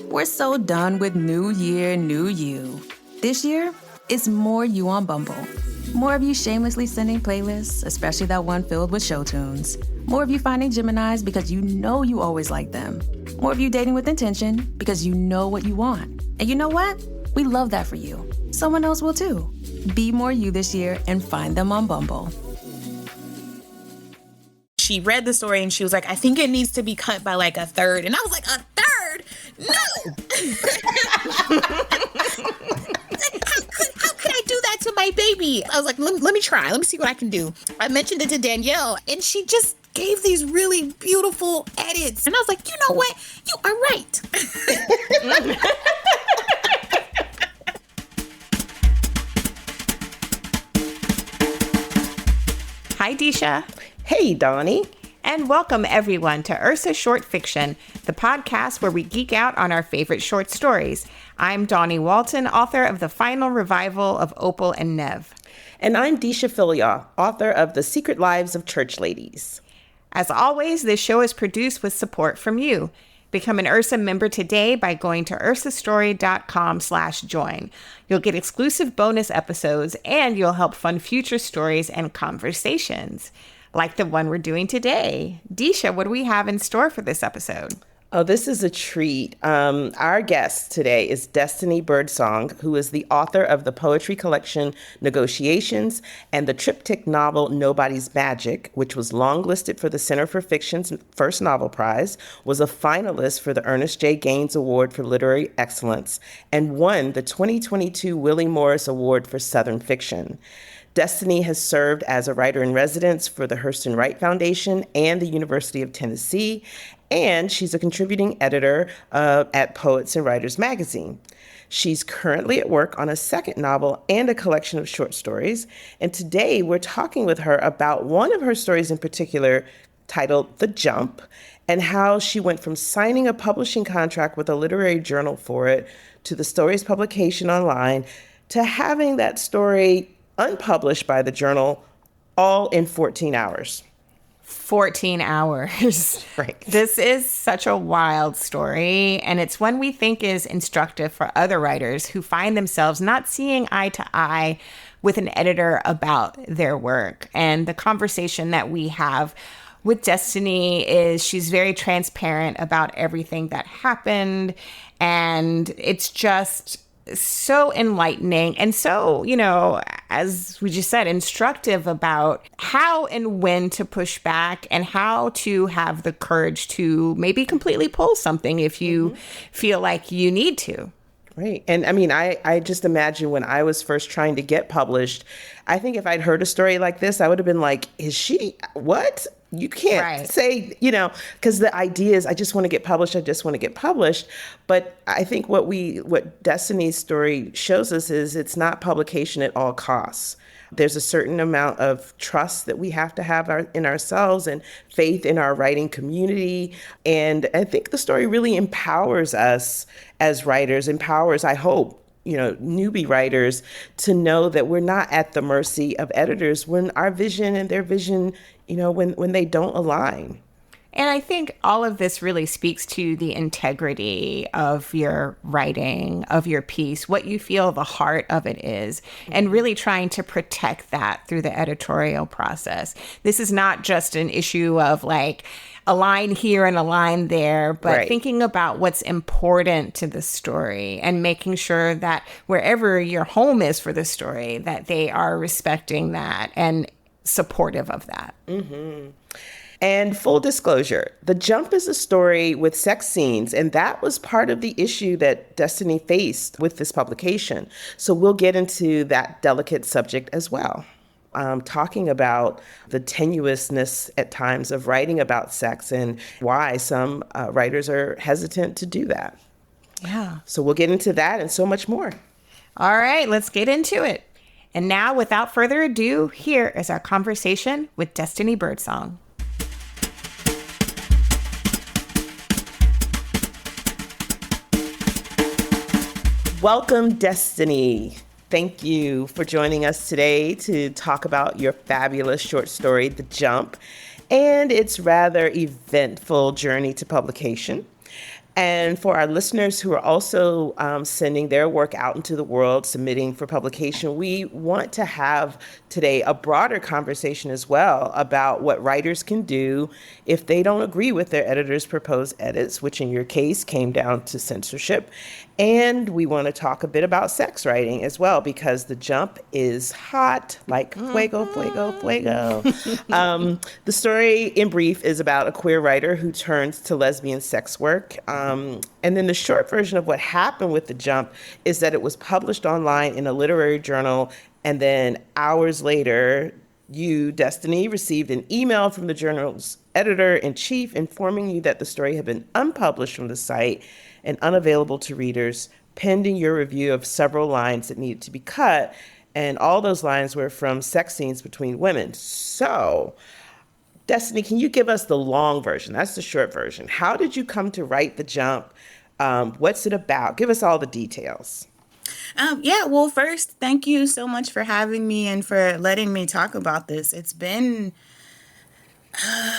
We're so done with new year, new you. This year, it's more you on Bumble. More of you shamelessly sending playlists, especially that one filled with show tunes. More of you finding Geminis because you know you always like them. More of you dating with intention because you know what you want. And you know what? We love that for you. Someone else will too. Be more you this year and find them on Bumble. She read the story and she was like, I think it needs to be cut by like a third. And I was like, a third? No! How could I do that to my baby? I was like, let me try. Let me see what I can do. I mentioned it to Danielle and she just gave these really beautiful edits. And I was like, you know what? You are right. Hi, Deesha. Hey, Dawnie. And welcome, everyone, to Ursa Short Fiction, the podcast where we geek out on our favorite short stories. I'm Dawnie Walton, author of the final revival of Opal and Nev. And I'm Deesha Philyaw, author of The Secret Lives of Church Ladies. As always, this show is produced with support from you. Become an Ursa member today by going to ursastory.com/join. You'll get exclusive bonus episodes and you'll help fund future stories and conversations, like the one we're doing today. Deesha, what do we have in store for this episode? Oh, this is a treat. Our guest today is Destiny Birdsong, who is the author of the poetry collection Negotiations and the triptych novel Nobody's Magic, which was longlisted for the Center for Fiction's first novel prize, was a finalist for the Ernest J. Gaines Award for Literary Excellence, and won the 2022 Willie Morris Award for Southern Fiction. Destiny has served as a writer-in-residence for the Hurston Wright Foundation and the University of Tennessee, and she's a contributing editor at Poets and Writers magazine. She's currently at work on a second novel and a collection of short stories, and today we're talking with her about one of her stories in particular, titled The Jump, and how she went from signing a publishing contract with a literary journal for it to the story's publication online to having that story unpublished by the journal, all in 14 hours. 14 hours. Right. This is such a wild story, and it's one we think is instructive for other writers who find themselves not seeing eye to eye with an editor about their work. And the conversation that we have with Destiny is she's very transparent about everything that happened, and it's just so enlightening and so, as we just said, instructive about how and when to push back and how to have the courage to maybe completely pull something if you feel like you need to. Right. And I mean, I just imagine when I was first trying to get published, I think if I'd heard a story like this, I would have been like, is she, what? You can't say, because the idea is I just want to get published. I just want to get published. But I think what Destiny's story shows us is it's not publication at all costs. There's a certain amount of trust that we have to have in ourselves and faith in our writing community. And I think the story really empowers us as writers, empowers, I hope, newbie writers to know that we're not at the mercy of editors when our vision and their vision, when they don't align. And I think all of this really speaks to the integrity of your writing, of your piece, what you feel the heart of it is, and really trying to protect that through the editorial process. This is not just an issue of like a line here and a line there, but thinking about what's important to the story and making sure that wherever your home is for the story, that they are respecting that and supportive of that. Mm-hmm. And full disclosure, The Jump is a story with sex scenes, and that was part of the issue that Destiny faced with this publication. So we'll get into that delicate subject as well. Talking about the tenuousness at times of writing about sex and why some writers are hesitant to do that. Yeah. So we'll get into that and so much more. All right, let's get into it. And now, without further ado, here is our conversation with Destiny Birdsong. Welcome, Destiny. Thank you for joining us today to talk about your fabulous short story, The Jump, and its rather eventful journey to publication. And for our listeners who are also sending their work out into the world, submitting for publication, we want to have today a broader conversation as well about what writers can do if they don't agree with their editor's proposed edits, which in your case came down to censorship. And we want to talk a bit about sex writing as well, because the jump is hot, like fuego, fuego, fuego. The story, in brief, is about a queer writer who turns to lesbian sex work. And then the short version of what happened with the jump is that it was published online in a literary journal. And then hours later, you, Destiny, received an email from the journal's editor-in-chief informing you that the story had been unpublished from the site and unavailable to readers, pending your review of several lines that needed to be cut. And all those lines were from sex scenes between women. So, Destiny, can you give us the long version? That's the short version. How did you come to write The Jump? What's it about? Give us all the details. Well, first, thank you so much for having me and for letting me talk about this. It's been,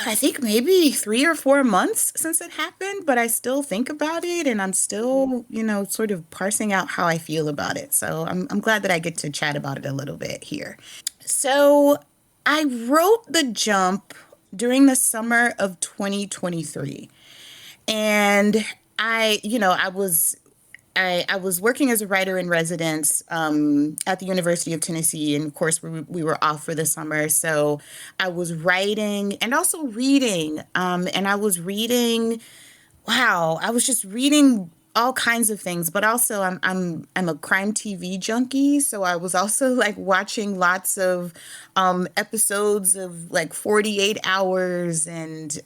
I think maybe 3 or 4 months since it happened, but I still think about it and I'm still, sort of parsing out how I feel about it. So I'm glad that I get to chat about it a little bit here. So I wrote The Jump during the summer of 2023. And I was working as a writer in residence at the University of Tennessee, and of course we were off for the summer. So I was writing and also reading, and I was reading. Wow, I was just reading all kinds of things, but also I'm a crime TV junkie, so I was also like watching lots of episodes of like 48 Hours and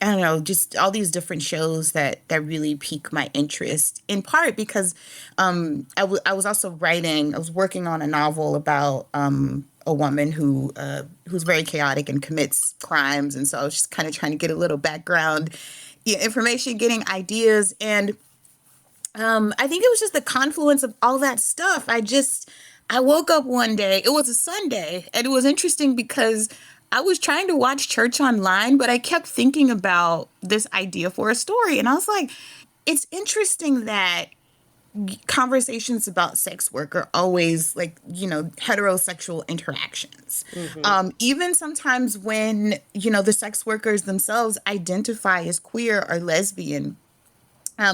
I don't know, just all these different shows that really pique my interest, in part because I was also writing, I was working on a novel about a woman who's very chaotic and commits crimes. And so I was just kind of trying to get a little background information, getting ideas. And I think it was just the confluence of all that stuff. I woke up one day, it was a Sunday, and it was interesting because I was trying to watch church online, but I kept thinking about this idea for a story. And I was like, it's interesting that conversations about sex work are always like, heterosexual interactions. Mm-hmm. Even sometimes when, the sex workers themselves identify as queer or lesbian.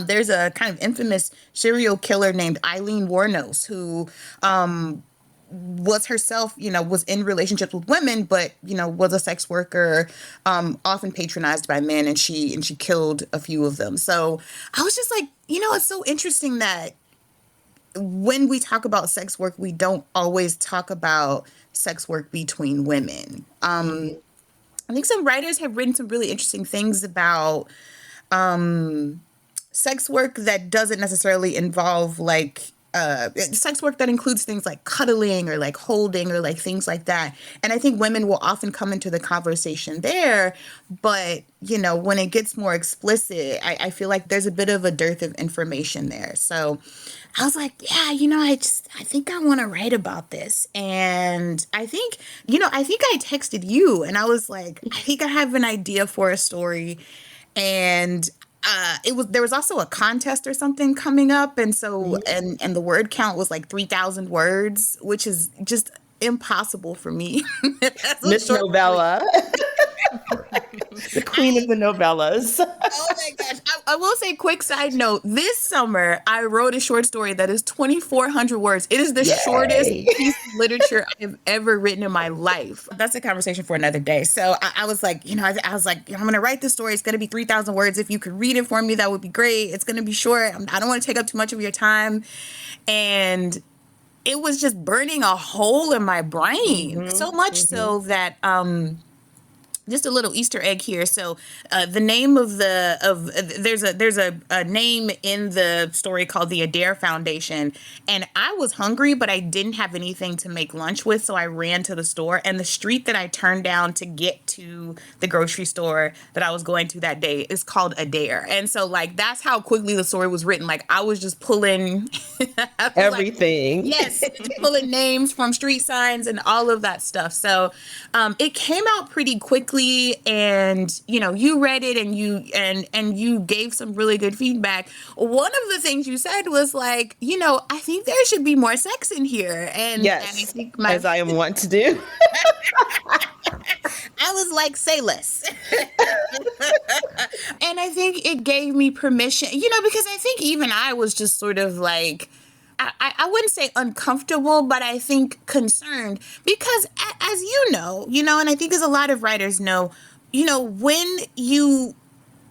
There's a kind of infamous serial killer named Eileen Wuornos who was herself, was in relationships with women, but, was a sex worker, often patronized by men, and she killed a few of them. So I was just like, it's so interesting that when we talk about sex work, we don't always talk about sex work between women. I think some writers have written some really interesting things about sex work that doesn't necessarily involve like sex work that includes things like cuddling or like holding or like things like that. And I think women will often come into the conversation there. But, when it gets more explicit, I feel like there's a bit of a dearth of information there. So I was like, yeah, I think I want to write about this. And I think I texted you and I was like, I think I have an idea for a story. And there was also a contest or something coming up, and so and the word count was like 3,000 words, which is just impossible for me. Miss Novella. The queen of the novellas. Oh my gosh. I will say, quick side note, this summer I wrote a short story that is 2,400 words. It is the shortest piece of literature I've ever written in my life. That's a conversation for another day. So I was like, I was like, I'm going to write this story. It's going to be 3,000 words. If you could read it for me, that would be great. It's going to be short. I don't want to take up too much of your time. And it was just burning a hole in my brain, so much so that just a little Easter egg here. So the name there's a name in the story called the Adair Foundation. And I was hungry, but I didn't have anything to make lunch with. So I ran to the store, and the street that I turned down to get to the grocery store that I was going to that day is called Adair. And so like, that's how quickly the story was written. Like I was just pulling everything. Yes. Pulling names from street signs and all of that stuff. So it came out pretty quickly. quickly, and you read it, and you gave some really good feedback. One of the things you said was like, I think there should be more sex in here, and I Yes, think as I am wont to do. I was like, say less. And I think it gave me permission, because I think even I was just sort of like, I wouldn't say uncomfortable, but I think concerned, because as and I think as a lot of writers know, when you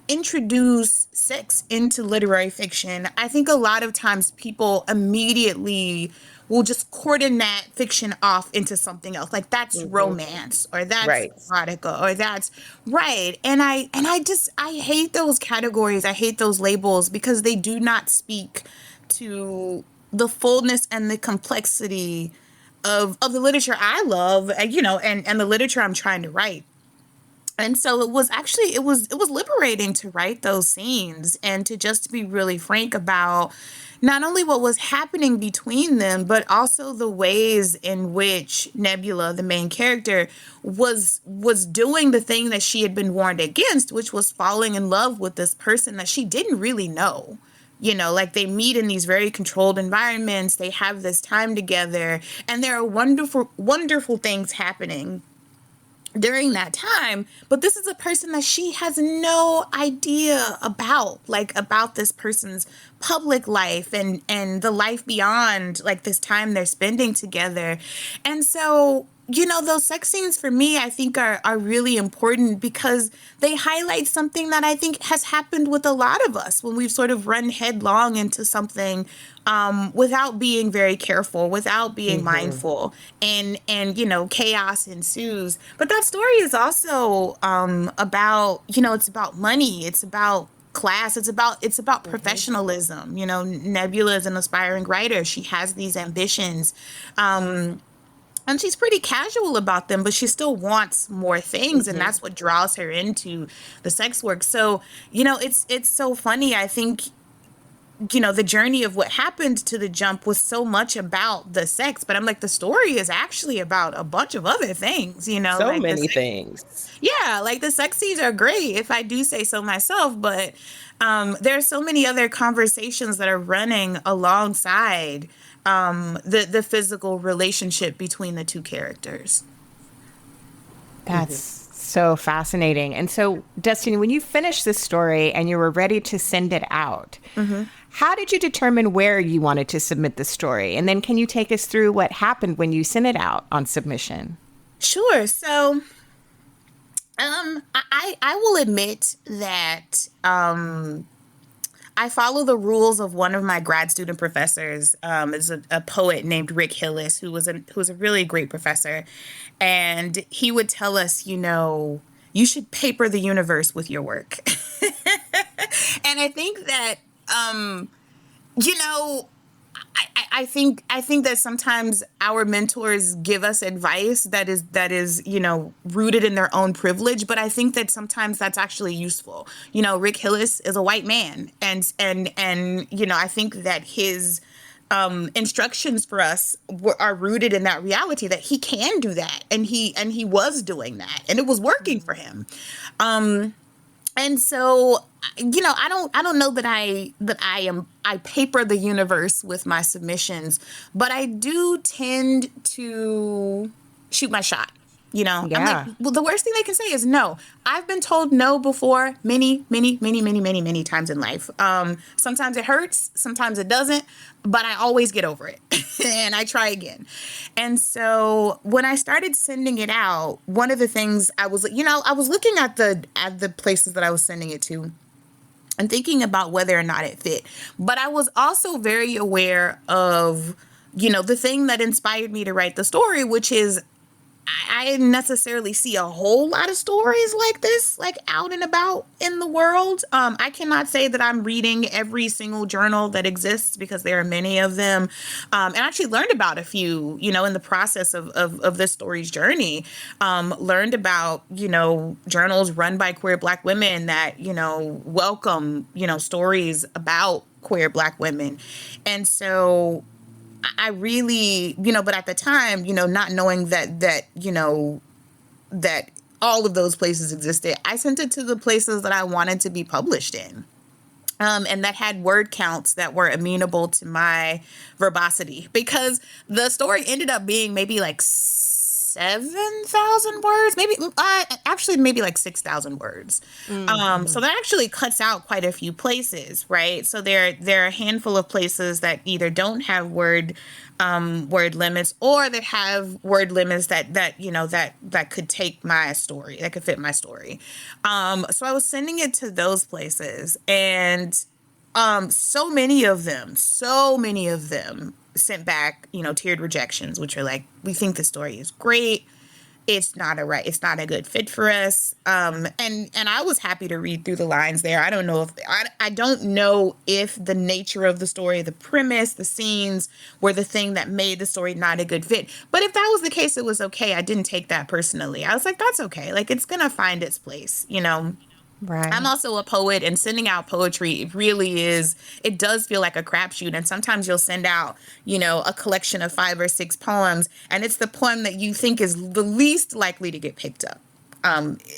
introduce sex into literary fiction, I think a lot of times people immediately will just cordon that fiction off into something else. Like, that's romance, or that's Right. erotica, or that's right. And I hate those categories. I hate those labels, because they do not speak to the fullness and the complexity of the literature I love, and the literature I'm trying to write. And so it was liberating to write those scenes, and to just be really frank about not only what was happening between them, but also the ways in which Nebula, the main character, was doing the thing that she had been warned against, which was falling in love with this person that she didn't really know. Like, they meet in these very controlled environments, they have this time together, and there are wonderful, wonderful things happening during that time, but this is a person that she has no idea about this person's public life, and the life beyond, like, this time they're spending together. And so, those sex scenes for me, I think are really important, because they highlight something that I think has happened with a lot of us when we've sort of run headlong into something without being very careful, without being mindful, and chaos ensues. But that story is also about, it's about money, it's about class, it's about professionalism. Nebula is an aspiring writer. She has these ambitions. And she's pretty casual about them, but she still wants more things, and that's what draws her into the sex work. So, it's so funny. I think, the journey of what happened to the jump was so much about the sex, but I'm like, the story is actually about a bunch of other things, So like many things. Yeah, like, the sex scenes are great, if I do say so myself, but there are so many other conversations that are running alongside the physical relationship between the two characters. That's so fascinating. And so, Destiny, when you finished this story and you were ready to send it out, how did you determine where you wanted to submit the story? And then can you take us through what happened when you sent it out on submission? Sure. So, I will admit that I follow the rules of one of my grad student professors. Is a poet named Rick Hillis, who was a really great professor, and he would tell us, you should paper the universe with your work. And I think that, I think that sometimes our mentors give us advice that is rooted in their own privilege, but I think that sometimes that's actually useful. Rick Hillis is a white man, and I think that his instructions for us are rooted in that reality that he can do that, and he was doing that, and it was working for him. And so, I don't know that I paper the universe with my submissions, but I do tend to shoot my shot. I'm like, well, the worst thing they can say is no. I've been told no before many, many, many, many, many, many times in life. Sometimes it hurts, sometimes it doesn't, but I always get over it and I try again. And so when I started sending it out, one of the things I was looking at the places that I was sending it to and thinking about whether or not it fit. But I was also very aware of, the thing that inspired me to write the story, which is I didn't necessarily see a whole lot of stories like this, like, out and about in the world. I cannot say that I'm reading every single journal that exists, because there are many of them. And I actually learned about a few, in the process of this story's journey. Learned about, journals run by queer Black women that, welcome, stories about queer Black women. And so I really, but at the time, not knowing that all of those places existed. I sent it to the places that I wanted to be published in. And that had word counts that were amenable to my verbosity, because the story ended up being maybe like 7,000 words, maybe like 6,000 words. So that actually cuts out quite a few places, right? So there are a handful of places that either don't have word limits, or that have word limits that could take my story, that could fit my story. So I was sending it to those places, and so many of them sent back, tiered rejections, which are like, we think the story is great. It's not a good fit for us. And I was happy to read through the lines there. I don't know if the nature of the story, the premise, the scenes were the thing that made the story not a good fit. But if that was the case, it was okay. I didn't take that personally. I was like, that's okay. Like, it's going to find its place, Right. I'm also a poet, and sending out poetry, it does feel like a crapshoot. And sometimes you'll send out, a collection of 5 or 6 poems, and it's the poem that you think is the least likely to get picked up.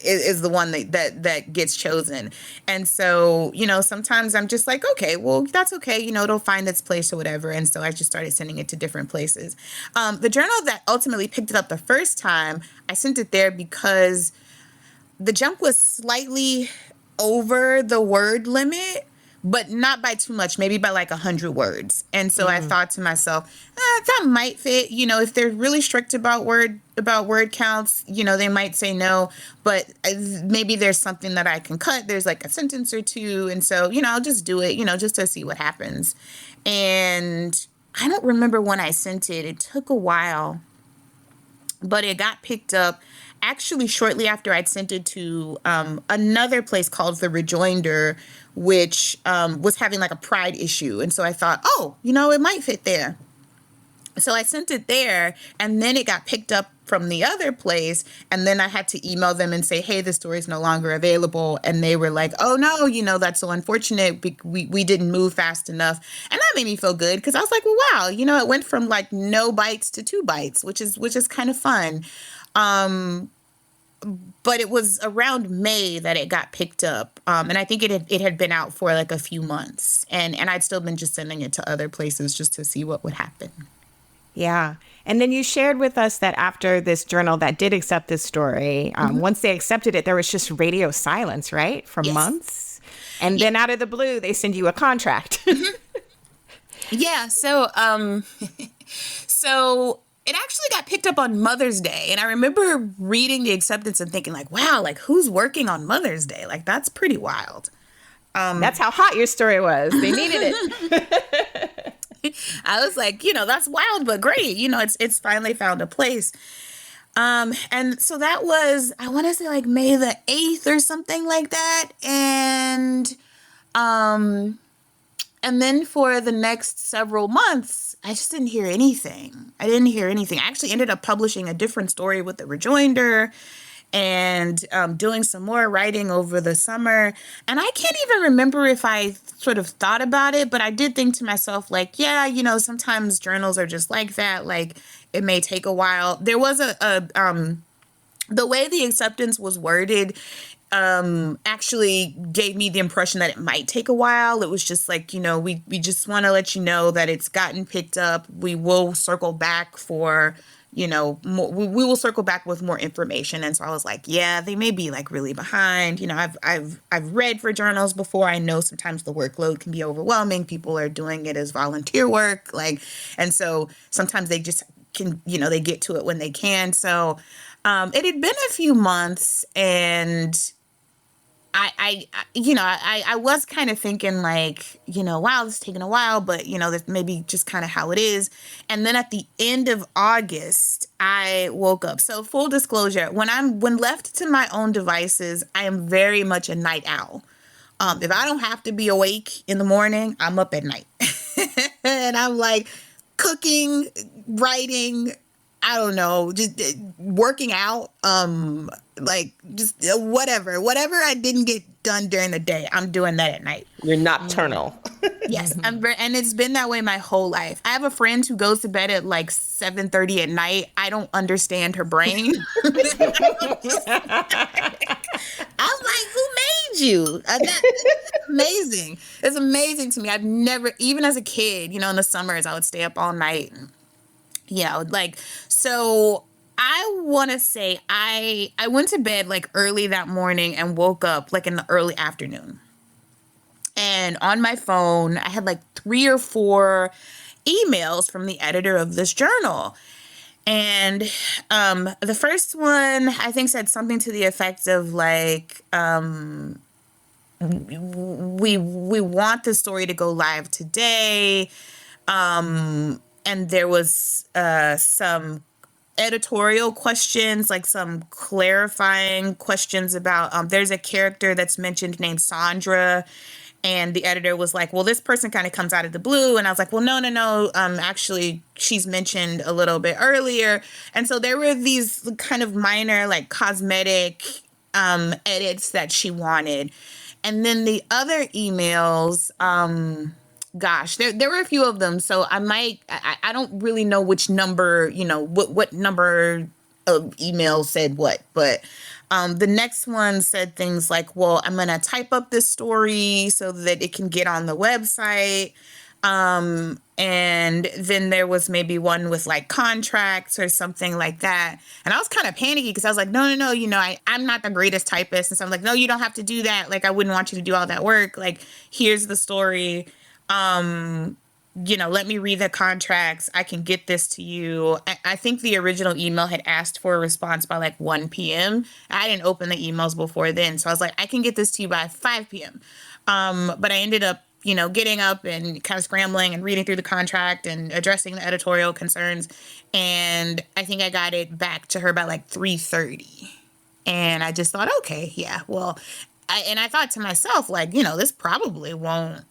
Is the one that gets chosen. And so, sometimes I'm just like, okay, well, that's okay. It'll find its place or whatever. And so I just started sending it to different places. The journal that ultimately picked it up the first time, I sent it there because the jump was slightly over the word limit, but not by too much, maybe by like 100 words. And so I thought to myself, that might fit. If they're really strict about word counts, they might say no, but maybe there's something that I can cut. There's like a sentence or two. And so, I'll just do it, just to see what happens. And I don't remember when I sent it. It took a while, but it got picked up actually shortly after I'd sent it to another place called The Rejoinder, which was having like a pride issue. And so I thought, it might fit there. So I sent it there, and then it got picked up from the other place. And then I had to email them and say, hey, the story is no longer available. And they were like, oh, no, that's so unfortunate. We didn't move fast enough. And that made me feel good, because I was like, well, wow, it went from like no bites to 2 bites, which is kind of fun. But it was around May that it got picked up. And I think it had been out for like a few months. And I'd still been just sending it to other places just to see what would happen. Yeah. And then you shared with us that after this journal that did accept this story, once they accepted it, there was just radio silence, right? For months. And then out of the blue, they send you a contract. Yeah. So it actually got picked up on Mother's Day. And I remember reading the acceptance and thinking like, wow, like who's working on Mother's Day? Like, that's pretty wild. That's how hot your story was. They needed it. I was like, that's wild, but great. It's finally found a place. And so that was, I want to say like May the 8th or something like that. And then for the next several months, I just didn't hear anything. I actually ended up publishing a different story with The Rejoinder, and doing some more writing over the summer. And I can't even remember if I sort of thought about it, but I did think to myself, like, yeah, sometimes journals are just like that. Like, it may take a while. There was the way the acceptance was worded actually gave me the impression that it might take a while. It was just like, we just want to let you know that it's gotten picked up. We will circle back for more, we will circle back with more information. And so I was like, yeah, they may be like really behind. I've read for journals before. I know sometimes the workload can be overwhelming. People are doing it as volunteer work. And so sometimes they just can, they get to it when they can. So it had been a few months, and I was kind of thinking like, wow, this is taking a while, but that's maybe just kind of how it is. And then at the end of August, I woke up. So full disclosure, when left to my own devices, I am very much a night owl. If I don't have to be awake in the morning, I'm up at night. And I'm like cooking, writing, I don't know, just working out, like just whatever I didn't get done during the day, I'm doing that at night. You're nocturnal. Yes, and it's been that way my whole life. I have a friend who goes to bed at like 7:30 at night. I don't understand her brain. I'm like, who made you? That's amazing. It's amazing to me. I've never, even as a kid, in the summers, I would stay up all night. So I want to say I went to bed like early that morning and woke up like in the early afternoon. And on my phone, I had like 3 or 4 emails from the editor of this journal. And the first one, I think, said something to the effect of like, we want the story to go live today. And there was some editorial questions, like some clarifying questions about, there's a character that's mentioned named Sandra. And the editor was like, well, this person kind of comes out of the blue. And I was like, well, no. Actually, she's mentioned a little bit earlier. And so there were these kind of minor, like, cosmetic edits that she wanted. And then the other emails, gosh, there were a few of them. So I don't really know which number, what number of emails said what. But the next one said things like, well, I'm going to type up this story so that it can get on the website. And then there was maybe one with like contracts or something like that. And I was kind of panicky because I was like, no, I'm not the greatest typist. And so I'm like, no, you don't have to do that. Like, I wouldn't want you to do all that work. Like, here's the story. Let me read the contracts. I can get this to you. I think the original email had asked for a response by like 1 p.m. I didn't open the emails before then. So I was like, I can get this to you by 5 p.m. But I ended up, getting up and kind of scrambling and reading through the contract and addressing the editorial concerns. And I think I got it back to her by like 3:30. And I just thought, okay, yeah, well, I thought to myself, like, this probably won't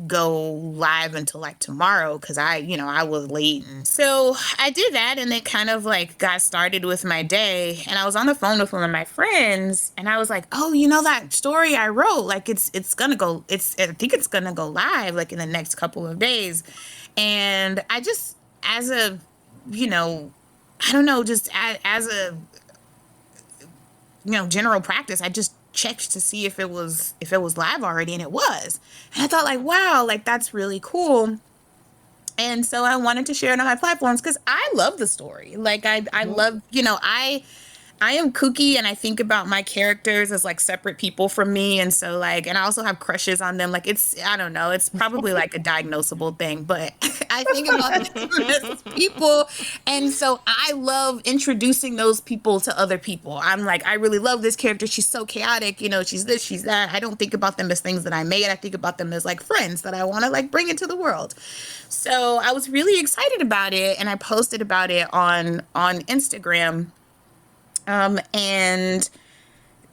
go live until like tomorrow because I was late. And so I did that and then kind of like got started with my day. And I was on the phone with one of my friends and I was like, oh, that story I wrote, like I think it's gonna go live like in the next couple of days. And I just, as a, I don't know, just as a, general practice, I just checked to see if it was live already, and it was. And I thought, like, wow, like that's really cool. And so I wanted to share it on my platforms because I love the story. Like I love, I am kooky and I think about my characters as like separate people from me. And so like, and I also have crushes on them. Like I don't know, it's probably like a diagnosable thing, but I think about them as people. And so I love introducing those people to other people. I'm like, I really love this character. She's so chaotic. She's this, she's that. I don't think about them as things that I made. I think about them as like friends that I want to like bring into the world. So I was really excited about it. And I posted about it on Instagram. And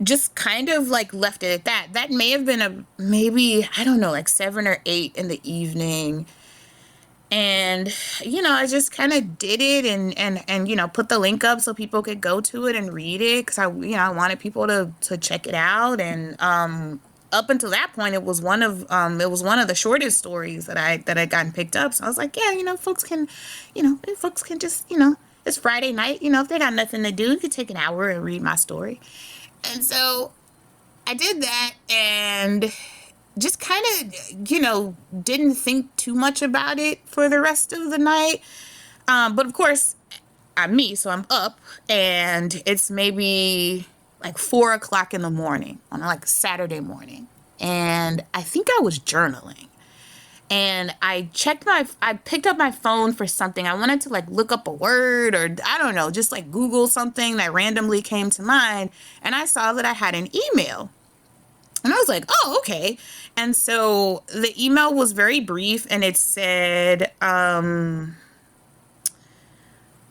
just kind of like left it at that. That may have been maybe, I don't know, like 7 or 8 in the evening. And, I just kind of did it and put the link up so people could go to it and read it. Cause I wanted people to check it out. And, up until that point, it was one of the shortest stories that I gotten picked up. So I was like, yeah, folks can just, it's Friday night, if they got nothing to do, you could take an hour and read my story. And so I did that and just kind of, didn't think too much about it for the rest of the night. But of course, I'm me, so I'm up and it's maybe like 4:00 in the morning on like Saturday morning. And I think I was journaling. And I picked up my phone for something. I wanted to like look up a word or I don't know, just like Google something that randomly came to mind. And I saw that I had an email. And I was like, oh, okay. And so the email was very brief and it said,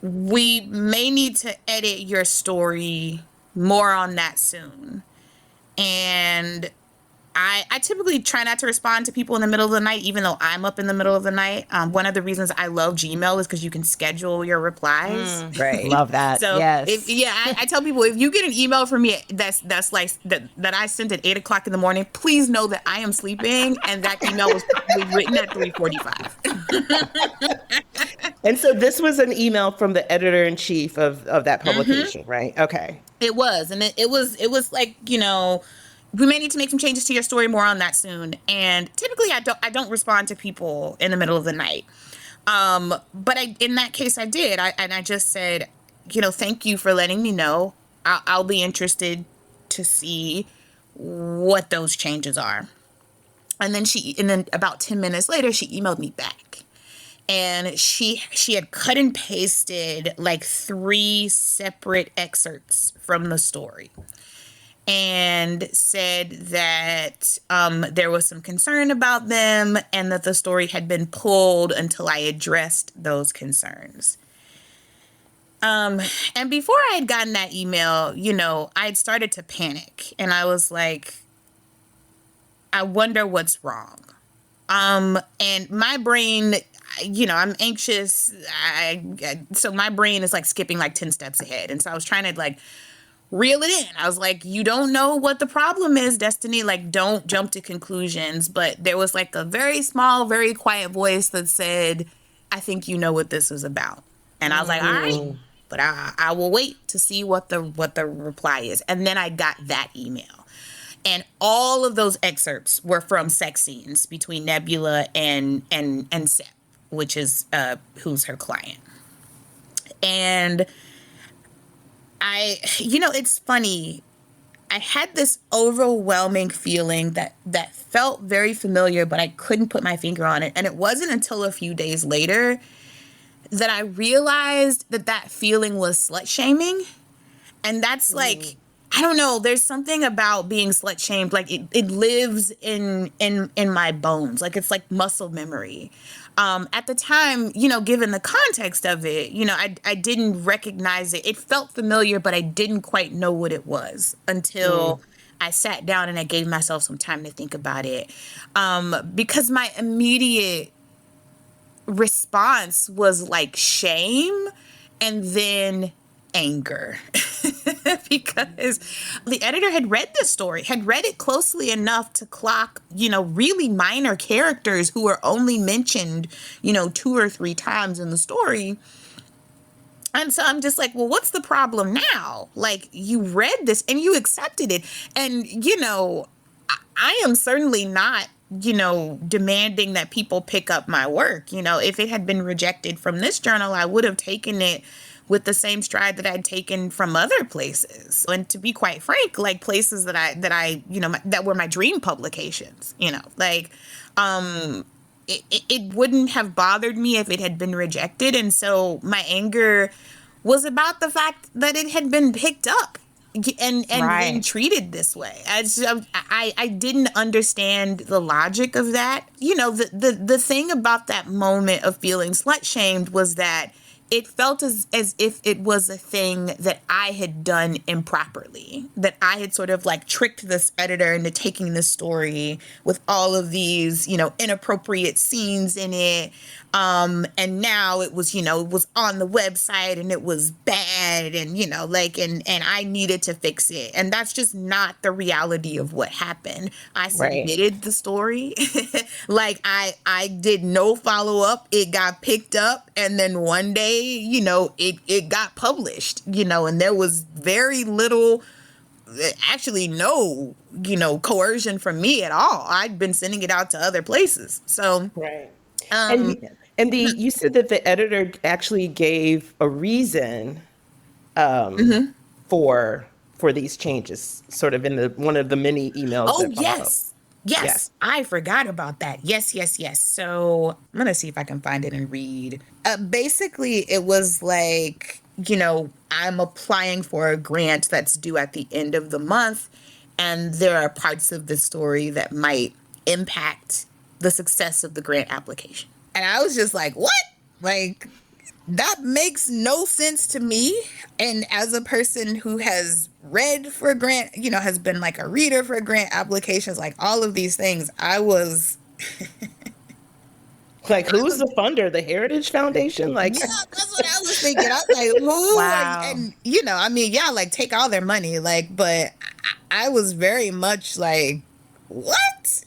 we may need to edit your story, more on that soon. And I typically try not to respond to people in the middle of the night, even though I'm up in the middle of the night. One of the reasons I love Gmail is because you can schedule your replies. Right. Love that. So Yes. I tell people, if you get an email from me that's like that I sent at 8:00 in the morning, please know that I am sleeping and that email was probably written at 3:45. And so this was an email from the editor-in-chief of that publication, right? Okay. It was, and it was like, we may need to make some changes to your story. More on that soon. And typically, I don't respond to people in the middle of the night. But in that case, I did. I just said, thank you for letting me know. I'll be interested to see what those changes are. And then about 10 minutes later, she emailed me back. And she had cut and pasted like 3 separate excerpts from the story and said that there was some concern about them and that the story had been pulled until I addressed those concerns. And before I had gotten that email, I had started to panic and I was like, I wonder what's wrong. And my brain, I'm anxious. So my brain is like skipping like 10 steps ahead. And so I was trying to like reel it in. I was like, you don't know what the problem is, Destiny. Like, don't jump to conclusions. But there was like a very small, very quiet voice that said, I think you know what this is about. And I was like, all right, but I will wait to see what the reply is. And then I got that email. And all of those excerpts were from sex scenes between Nebula and Seth, which is who's her client. And it's funny. I had this overwhelming feeling that felt very familiar, but I couldn't put my finger on it. And it wasn't until a few days later that I realized that feeling was slut shaming. And that's like, I don't know, there's something about being slut shamed. Like it lives in my bones. Like it's like muscle memory. At the time, given the context of it, I didn't recognize it. It felt familiar, but I didn't quite know what it was until I sat down and I gave myself some time to think about it. Because my immediate response was like shame and then anger. Because the editor had read this story, had read it closely enough to clock, really minor characters who were only mentioned, 2 or 3 times in the story. And so I'm just like, well, what's the problem now? Like, you read this and you accepted it. And, I am certainly not, demanding that people pick up my work. If it had been rejected from this journal, I would have taken it with the same stride that I'd taken from other places. And to be quite frank, like places that I that were my dream publications, it wouldn't have bothered me if it had been rejected. And so my anger was about the fact that it had been picked up and being treated this way. I didn't understand the logic of that. The thing about that moment of feeling slut shamed was that it felt as if it was a thing that I had done improperly, that I had sort of like tricked this editor into taking this story with all of these, inappropriate scenes in it. And now it was, it was on the website and it was bad and, and I needed to fix it. And that's just not the reality of what happened. I submitted the story. Like I did no follow up. It got picked up. And then one day, it got published, and there was very little, actually no, coercion from me at all. I'd been sending it out to other places. So, you said that the editor actually gave a reason for these changes, sort of in one of the many emails. Oh, yes. I forgot about that. Yes. So I'm going to see if I can find it and read. Basically, it was like, I'm applying for a grant that's due at the end of the month, and there are parts of the story that might impact the success of the grant application. And I was just like, what? Like, that makes no sense to me. And as a person who has read for grant, has been like a reader for grant applications, like all of these things, I was Like, who's the funder? The Heritage Foundation? Like, yeah, that's what I was thinking. I was like, who? Wow. And I mean, yeah, like take all their money, like, but I was very much like, what?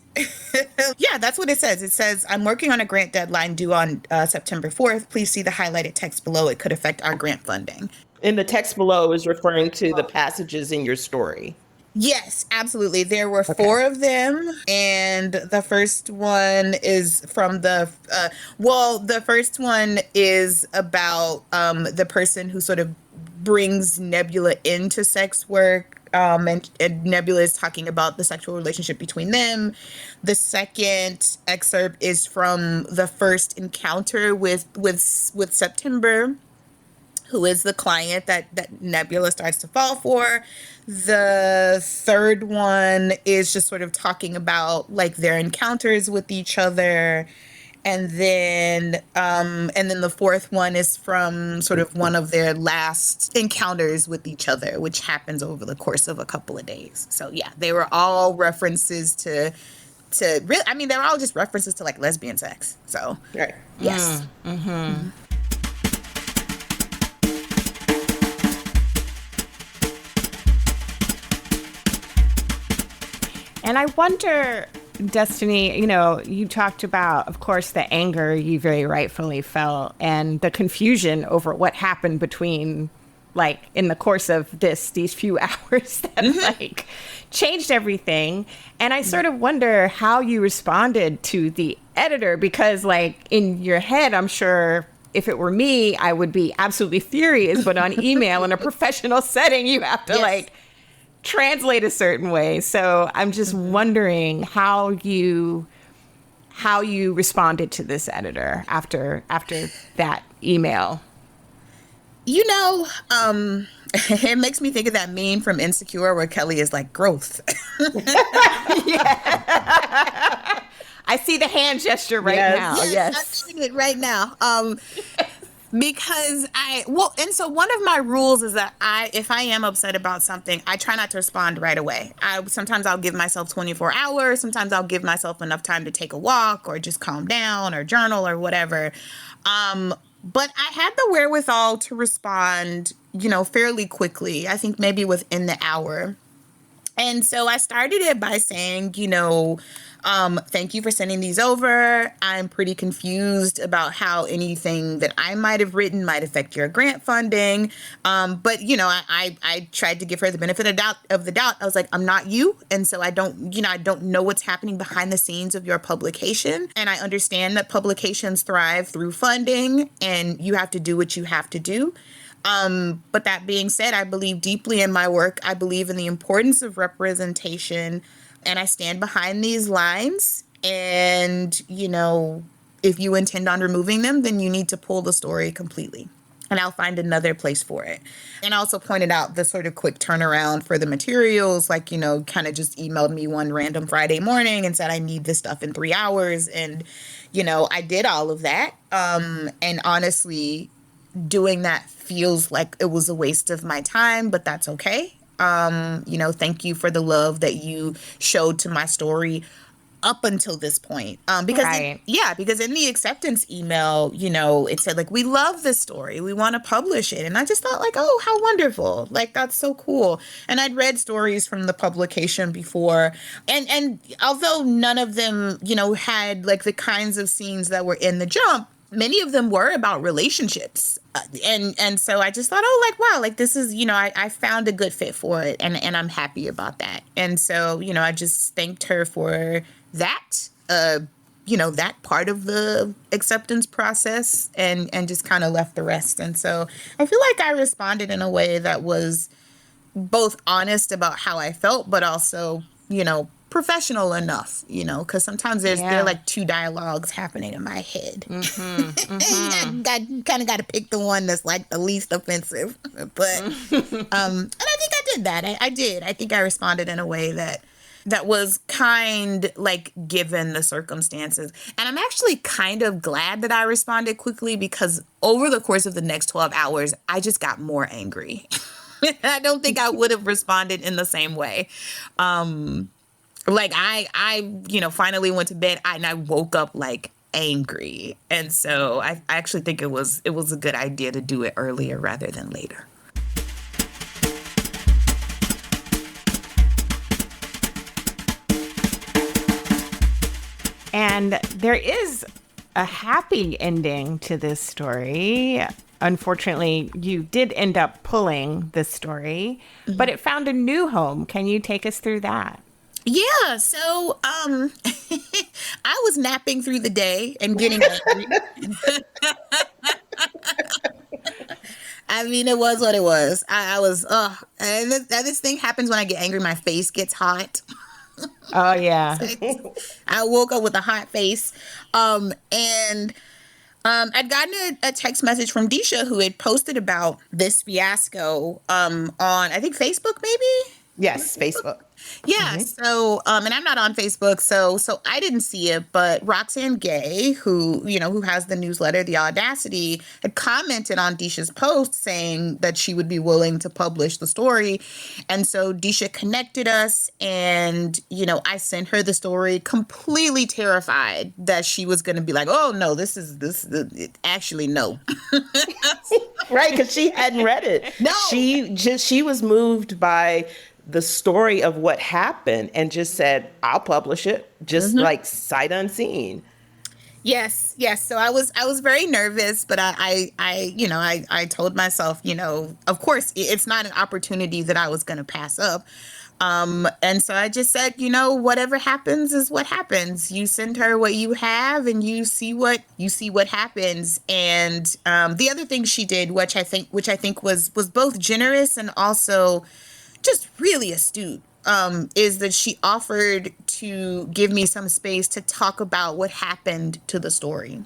Yeah, that's what it says. It says, I'm working on a grant deadline due on September 4th. Please see the highlighted text below. It could affect our grant funding. and the text below is referring to the passages in your story. Yes, absolutely. There were 4 of them, and the first one is from the first one is about the person who sort of brings Nebula into sex work, and Nebula is talking about the sexual relationship between them. The second excerpt is from the first encounter with September, who is the client that Nebula starts to fall for. The third one is just sort of talking about like their encounters with each other. And then the fourth one is from sort of one of their last encounters with each other, which happens over the course of a couple of days. So yeah, they were all references to really, I mean, they were all just references to like lesbian sex. So Right. yes. And I wonder, Destiny, you talked about, of course, the anger you very rightfully felt and the confusion over what happened between, like, in the course of these few hours that, like, changed everything. And I sort of wonder how you responded to the editor, because, like, in your head, I'm sure if it were me, I would be absolutely furious. But on email, in a professional setting, you have to, like, translate a certain way. So I'm just wondering how you responded to this editor after that email. It makes me think of that meme from Insecure where Kelly is like, growth. I see the hand gesture right now. Yes. I'm seeing it right now. Because so one of my rules is that if I am upset about something, I try not to respond right away. Sometimes I'll give myself 24 hours. Sometimes I'll give myself enough time to take a walk or just calm down or journal or whatever. But I had the wherewithal to respond, fairly quickly. I think maybe within the hour. And so I started it by saying, thank you for sending these over. I'm pretty confused about how anything that I might have written might affect your grant funding. But I tried to give her the benefit of the doubt. I was like, I'm not you. And so I don't know what's happening behind the scenes of your publication. And I understand that publications thrive through funding and you have to do what you have to do. But that being said, I believe deeply in my work. I believe in the importance of representation, and I stand behind these lines. And, if you intend on removing them, then you need to pull the story completely, and I'll find another place for it. And I also pointed out the sort of quick turnaround for the materials, like, kind of just emailed me one random Friday morning and said, I need this stuff in 3 hours. And, I did all of that. And honestly, doing that feels like it was a waste of my time, but that's okay. Thank you for the love that you showed to my story up until this point. Because because in the acceptance email, it said like, we love this story. We want to publish it. And I just thought like, oh, how wonderful. Like, that's so cool. And I'd read stories from the publication before. And although none of them, had like the kinds of scenes that were in the jump, many of them were about relationships. And so I just thought, oh, like, wow, like this is, I found a good fit for it and I'm happy about that. And so, I just thanked her for that, that part of the acceptance process and just kind of left the rest. And so I feel like I responded in a way that was both honest about how I felt, but also, professional enough, because sometimes there are like two dialogues happening in my head. I kind of got to pick the one that's like the least offensive. But and I think I did that. I did. I think I responded in a way that, that was kind, like, given the circumstances. And I'm actually kind of glad that I responded quickly, because over the course of the next 12 hours, I just got more angry. I don't think I would have responded in the same way. Like I finally went to bed and I woke up like angry. And so I actually think it was a good idea to do it earlier rather than later. And there is a happy ending to this story. Unfortunately, you did end up pulling this story, but it found a new home. Can you take us through that? Yeah, so I was napping through the day and getting angry. I mean, it was what it was. I was, and this thing happens when I get angry. My face gets hot. Oh, yeah. I woke up with a hot face. And I'd gotten a text message from Deesha, who had posted about this fiasco on, I think, Facebook, maybe? Yes, Facebook. Yeah. So, and I'm not on Facebook, so I didn't see it, but Roxane Gay, who has the newsletter, The Audacity, had commented on Deesha's post saying that she would be willing to publish the story. And so Deesha connected us, and, I sent her the story completely terrified that she was going to be like, oh no, this is actually no. Right, because she hadn't read it. No. She was moved by the story of what happened and just said, I'll publish it, just like sight unseen. Yes. So I was very nervous, but I told myself, of course it's not an opportunity that I was going to pass up. And so I just said, whatever happens is what happens. You send her what you have and you see what happens. And the other thing she did, which I think was both generous and also just really astute, is that she offered to give me some space to talk about what happened to the story.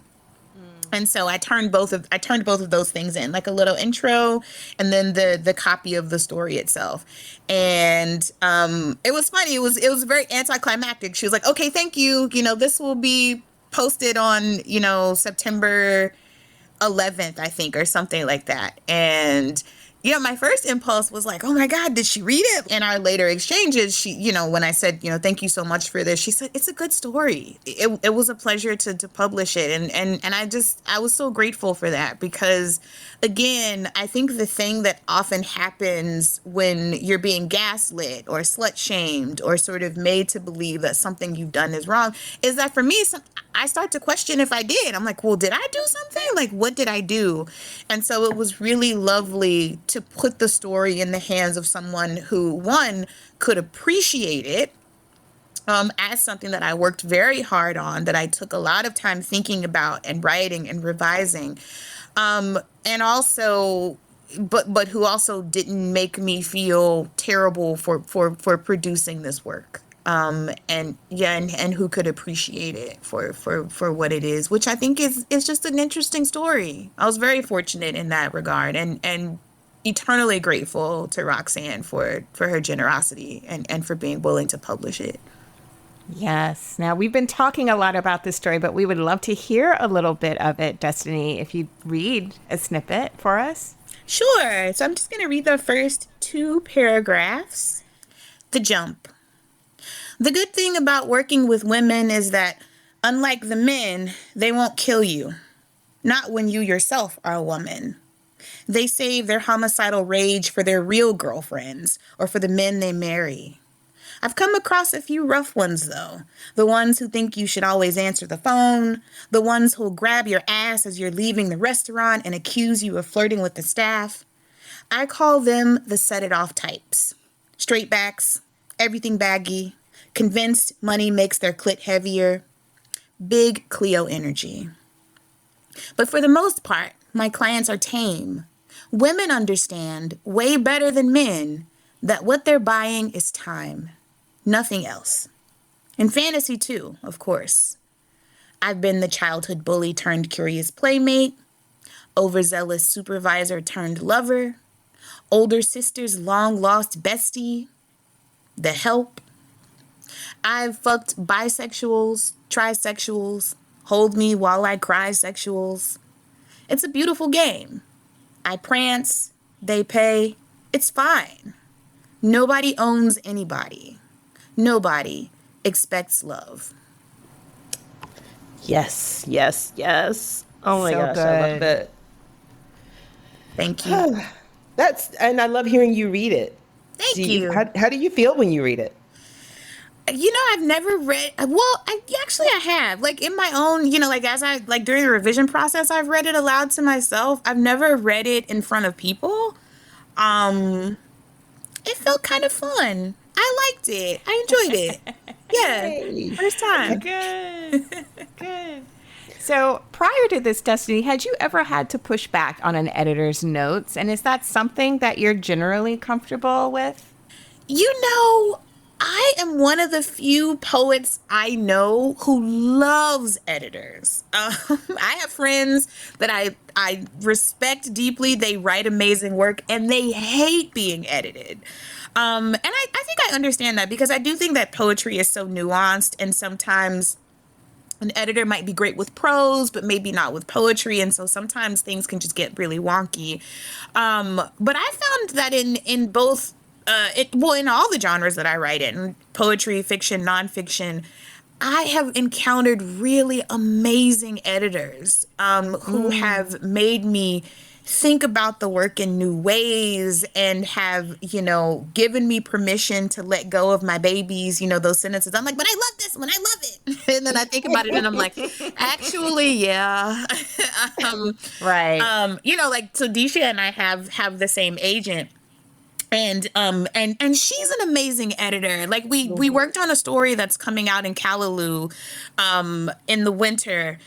And so I turned both of those things in, like a little intro and then the copy of the story itself. And it was funny. It was very anticlimactic. She was like, okay, thank you. This will be posted on, September 11th, I think, or something like that. And my first impulse was like, oh my God, did she read it? In our later exchanges, she, when I said, thank you so much for this, she said, it's a good story. It was a pleasure to publish it. And I was so grateful for that, because again, I think the thing that often happens when you're being gaslit or slut shamed or sort of made to believe that something you've done is wrong is that for me, I start to question if I did. I'm like, well, did I do something? Like, what did I do? And so it was really lovely to put the story in the hands of someone who, one, could appreciate it as something that I worked very hard on, that I took a lot of time thinking about and writing and revising, and also, but who also didn't make me feel terrible for producing this work. And who could appreciate it for what it is, which I think is just an interesting story. I was very fortunate in that regard, and eternally grateful to Roxane for her generosity and for being willing to publish it. Yes. Now, we've been talking a lot about this story, but we would love to hear a little bit of it, Destiny, if you read a snippet for us. Sure. So I'm just going to read the first 2 paragraphs. The jump. The good thing about working with women is that, unlike the men, they won't kill you. Not when you yourself are a woman. They save their homicidal rage for their real girlfriends or for the men they marry. I've come across a few rough ones, though. The ones who think you should always answer the phone. The ones who'll grab your ass as you're leaving the restaurant and accuse you of flirting with the staff. I call them the set-it-off types. Straightbacks, everything baggy, convinced money makes their clit heavier. Big Cleo energy. But for the most part, my clients are tame. Women understand, way better than men, that what they're buying is time. Nothing else. And fantasy too, of course. I've been the childhood bully turned curious playmate, overzealous supervisor turned lover, older sister's long lost bestie, the help. I've fucked bisexuals, trisexuals, hold me while I cry sexuals. It's a beautiful game. I prance, they pay, it's fine. Nobody owns anybody. Nobody expects love. Yes, yes, yes. Oh my So gosh, I love good. that. Thank you. And I love hearing you read it. Thank you. How do you feel when you read it? I've never read, I have, like, in my own, like, as I, like, during the revision process, I've read it aloud to myself. I've never read it in front of people. It felt kind of fun. I liked it. I enjoyed it. Yeah. Yay. First time. Good. Good. So prior to this, Destiny, had you ever had to push back on an editor's notes? And is that something that you're generally comfortable with? I am one of the few poets I know who loves editors. I have friends that I respect deeply. They write amazing work and they hate being edited. And I think I understand that because I do think that poetry is so nuanced, and sometimes an editor might be great with prose, but maybe not with poetry. And so sometimes things can just get really wonky. But I found that in both, in all the genres that I write in, poetry, fiction, nonfiction, I have encountered really amazing editors who have made me think about the work in new ways and have, given me permission to let go of my babies, those sentences. I'm like, but I love this one. I love it. And then I think about it and I'm like, actually, yeah. Right. So Deesha and I have the same agent. And she's an amazing editor. Like we worked on a story that's coming out in Callaloo in the winter.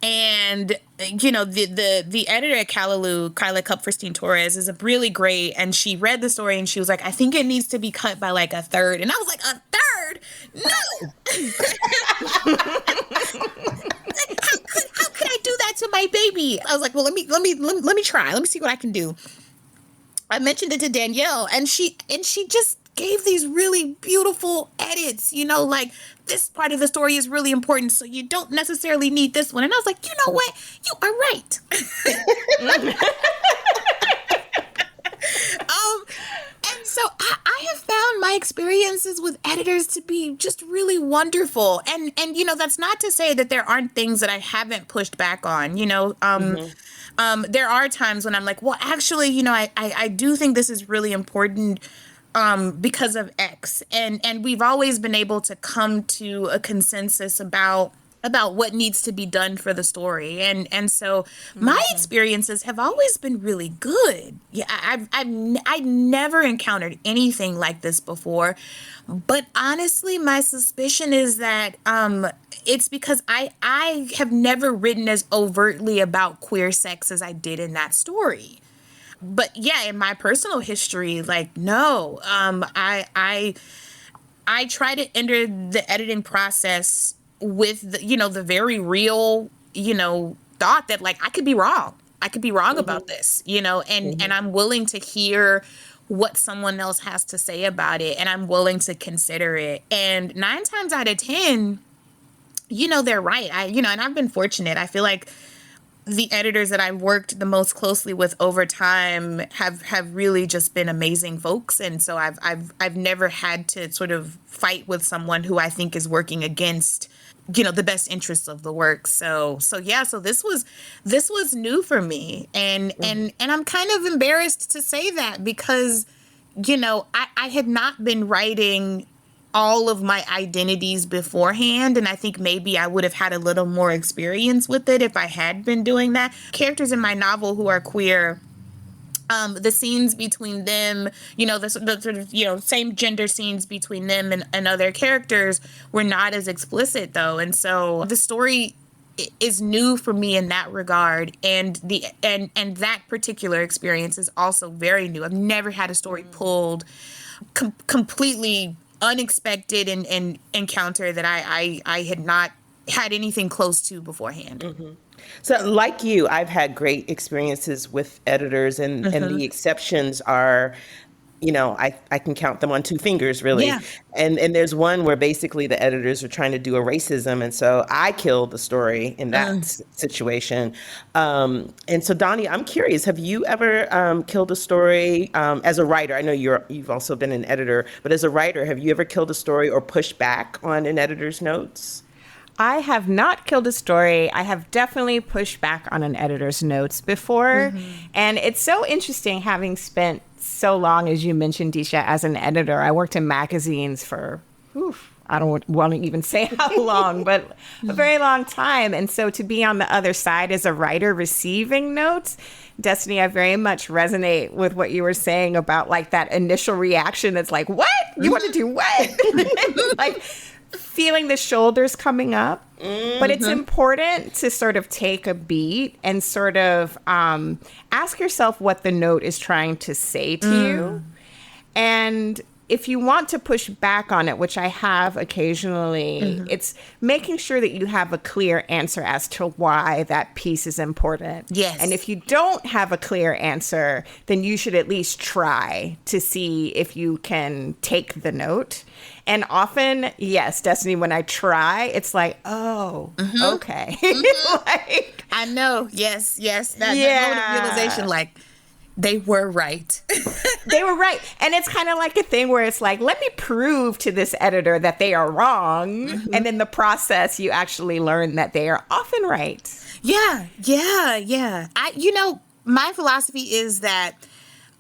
And, the editor at Callaloo, Kyla Kupferstein Torres, is a really great. And she read the story and she was like, I think it needs to be cut by like a third. And I was like, a third? No. How could I do that to my baby? I was like, well, let me try. Let me see what I can do. I mentioned it to Danielle and she just gave these really beautiful edits, like this part of the story is really important, so you don't necessarily need this one. And I was like, you know what? You are right. And so I have found my experiences with editors to be just really wonderful. And that's not to say that there aren't things that I haven't pushed back on, there are times when I'm like, well, actually, I do think this is really important because of X. And we've always been able to come to a consensus about what needs to be done for the story. And so my experiences have always been really good. Yeah, I've never encountered anything like this before. But honestly, my suspicion is that it's because I have never written as overtly about queer sex as I did in that story. But yeah, in my personal history, like, no, I try to enter the editing process with the very real, thought that like I could be wrong. I could be wrong about this, and I'm willing to hear what someone else has to say about it, and I'm willing to consider it. And 9 times out of 10, they're right. And I've been fortunate. I feel like the editors that I've worked the most closely with over time have really just been amazing folks. And so I've never had to sort of fight with someone who I think is working against, the best interests of the work. So this was new for me. And I'm kind of embarrassed to say that because, I had not been writing all of my identities beforehand, and I think maybe I would have had a little more experience with it if I had been doing that. Characters in my novel who are queer, the scenes between them, the sort of, same gender scenes between them and other characters were not as explicit though. And so the story is new for me in that regard. And and that particular experience is also very new. I've never had a story pulled completely unexpected and encounter that I had not had anything close to beforehand. So like you, I've had great experiences with editors and the exceptions are, I can count them on two fingers, really. Yeah. And there's one where basically the editors are trying to do a racism, and so I killed the story in that situation. And so, Donnie, I'm curious, have you ever killed a story as a writer? I know you've also been an editor, but as a writer, have you ever killed a story or pushed back on an editor's notes? I have not killed a story. I have definitely pushed back on an editor's notes before. And it's so interesting having spent so long, as you mentioned, Deesha, as an editor. I worked in magazines for, I don't want to even say how long, but a very long time. And so to be on the other side as a writer receiving notes, Destiny, I very much resonate with what you were saying about like that initial reaction. That's like, what? You want to do what? Like, feeling the shoulders coming up. But it's important to sort of take a beat and sort of ask yourself what the note is trying to say to you. And if you want to push back on it, which I have occasionally, it's making sure that you have a clear answer as to why that piece is important. Yes. And if you don't have a clear answer, then you should at least try to see if you can take the note. And often, yes, Destiny, when I try, it's like, oh, okay. Like, I know. Yes. That moment of realization, like, they were right. they were right. And it's kind of like a thing where it's like, let me prove to this editor that they are wrong. And in the process, you actually learn that they are often right. Yeah. My philosophy is that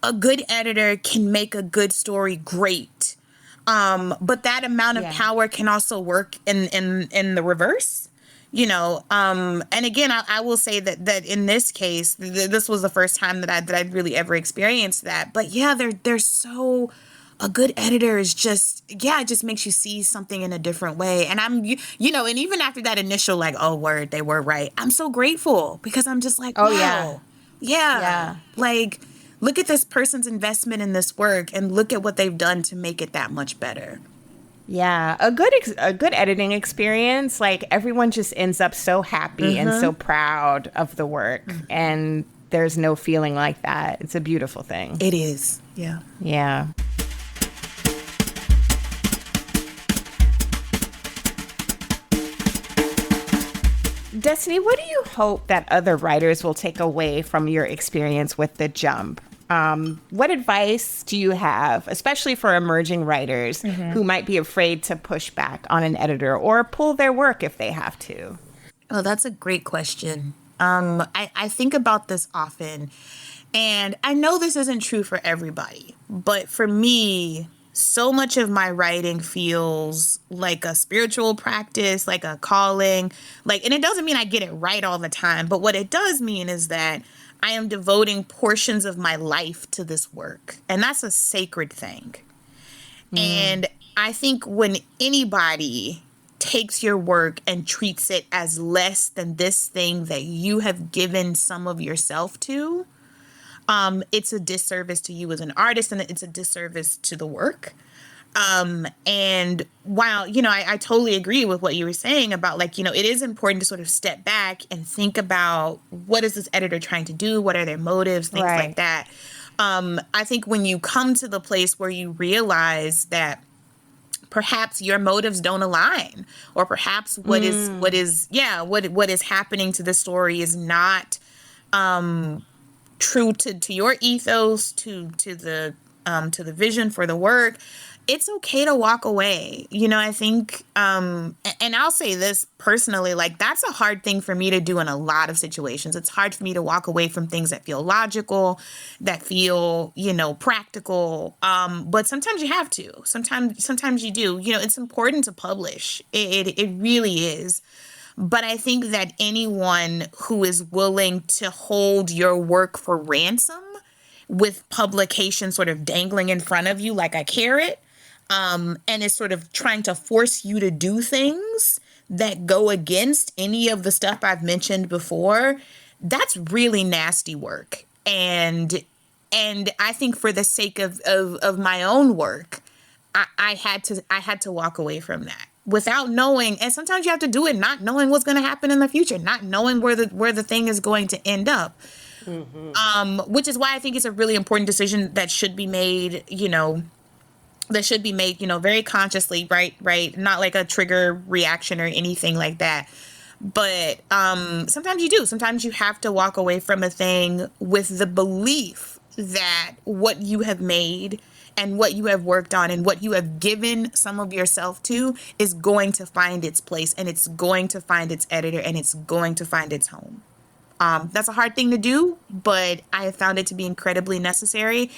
a good editor can make a good story great. But that amount of power can also work in the reverse. And again, I will say that in this case, this was the first time that I'd really ever experienced that. But yeah, there's so a good editor is just, it just makes you see something in a different way. And and even after that initial like, oh word, they were right, I'm so grateful because I'm just like, wow, yeah. Like, look at this person's investment in this work and look at what they've done to make it that much better. Yeah, a good editing experience, like everyone just ends up so happy and so proud of the work. And there's no feeling like that. It's a beautiful thing. It is. Yeah. Yeah. Destiny, what do you hope that other writers will take away from your experience with The Jump? What advice do you have, especially for emerging writers who might be afraid to push back on an editor or pull their work if they have to? Oh, that's a great question. I think about this often, and I know this isn't true for everybody, but for me, so much of my writing feels like a spiritual practice, like a calling, and it doesn't mean I get it right all the time, but what it does mean is that I am devoting portions of my life to this work, and that's a sacred thing. And I think when anybody takes your work and treats it as less than this thing that you have given some of yourself to, it's a disservice to you as an artist, and it's a disservice to the work. And while, I totally agree with what you were saying about it is important to sort of step back and think about what is this editor trying to do? What are their motives? Things like that. I think when you come to the place where you realize that perhaps your motives don't align, or perhaps what is happening to the story is not, true to your ethos, to the vision for the work, it's okay to walk away. I think, and I'll say this personally, that's a hard thing for me to do in a lot of situations. It's hard for me to walk away from things that feel logical, that feel, practical. But sometimes you have to. Sometimes you do. It's important to publish. It really is. But I think that anyone who is willing to hold your work for ransom with publication sort of dangling in front of you like a carrot, and is sort of trying to force you to do things that go against any of the stuff I've mentioned before, that's really nasty work. And I think for the sake of my own work, I had to walk away from that without knowing. And sometimes you have to do it not knowing what's going to happen in the future, not knowing where the thing is going to end up. Which is why I think it's a really important decision that should be made, very consciously, right? Not like a trigger reaction or anything like that. But sometimes you do. Sometimes you have to walk away from a thing with the belief that what you have made and what you have worked on and what you have given some of yourself to is going to find its place, and it's going to find its editor, and it's going to find its home. That's a hard thing to do, but I have found it to be incredibly necessary.